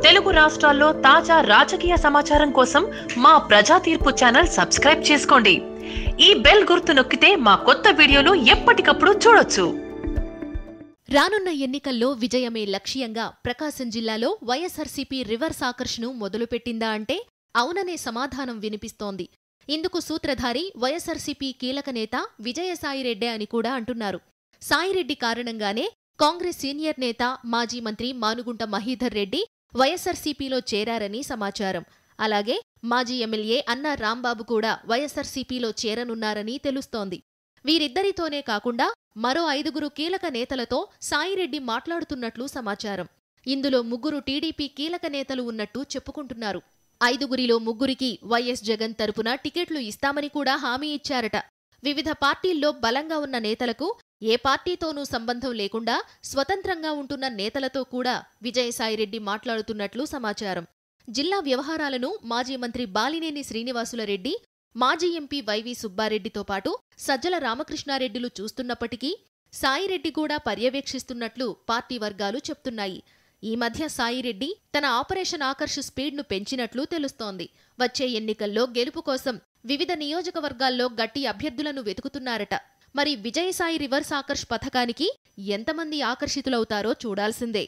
తెలుగు రాష్ట్రాల్లో తాజా రాజకీయ సమాచారం కోసం మా ప్రజా తీర్పు ఛానల్ సబ్స్క్రైబ్ చేసుకోండి. ఈ బెల్ గుర్తు నొక్కితే మా కొత్త వీడియోలు ఎప్పటికప్పుడు చూడొచ్చు. రానున్న ఎన్నికల్లో విజయమే లక్ష్యంగా ప్రకాశం జిల్లాలో వైఎస్ఆర్సీపీ రివర్స్ ఆకర్షణను మొదలుపెట్టిందా అంటే అవుననే సమాధానం వినిపిస్తోంది. ఇందుకు సూత్రధారి వైఎస్ఆర్సీపీ కీలక నేత విజయసాయిరెడ్డే అని కూడా అంటున్నారు. సాయిరెడ్డి కారణంగానే కాంగ్రెస్ సీనియర్ నేత మాజీ మంత్రి మానుగుంట మహీధర్ రెడ్డి వైఎస్ఆర్సీపీలో చేరారని సమాచారం. అలాగే మాజీ ఎమ్మెల్యే అన్నా రాంబాబు కూడా వైఎస్ఆర్సీపీలో చేరనున్నారని తెలుస్తోంది. వీరిద్దరితోనే కాకుండా మరో 5 కీలక నేతలతో సాయిరెడ్డి మాట్లాడుతున్నట్లు సమాచారం. ఇందులో 3 టీడీపీ కీలక నేతలు ఉన్నట్టు చెప్పుకుంటున్నారు. 5 3కి వైఎస్ జగన్ తరపున టికెట్లు ఇస్తామని కూడా హామీ ఇచ్చారట. వివిధ పార్టీల్లో బలంగా ఉన్న నేతలకు ఏ పార్టీతోనూ సంబంధం లేకుండా స్వతంత్రంగా ఉంటున్న నేతలతో కూడా విజయసాయిరెడ్డి మాట్లాడుతున్నట్లు సమాచారం. జిల్లా వ్యవహారాలను మాజీ మంత్రి బాలినేని శ్రీనివాసులరెడ్డి, మాజీ ఎంపీ వైవి సుబ్బారెడ్డితో పాటు సజ్జల రామకృష్ణారెడ్డిలు చూస్తున్నప్పటికీ సాయిరెడ్డి కూడా పర్యవేక్షిస్తున్నట్లు పార్టీ వర్గాలు చెప్తున్నాయి. ఈ మధ్య సాయిరెడ్డి తన ఆపరేషన్ ఆకర్ష్ స్పీడ్ను పెంచినట్లు తెలుస్తోంది. వచ్చే ఎన్నికల్లో గెలుపు కోసం వివిధ నియోజకవర్గాల్లో గట్టి అభ్యర్థులను వెతుకుతున్నారట. మరి విజయసాయి రివర్స్ ఆకర్ష్ పథకానికి ఎంతమంది ఆకర్షితులవుతారో చూడాల్సిందే.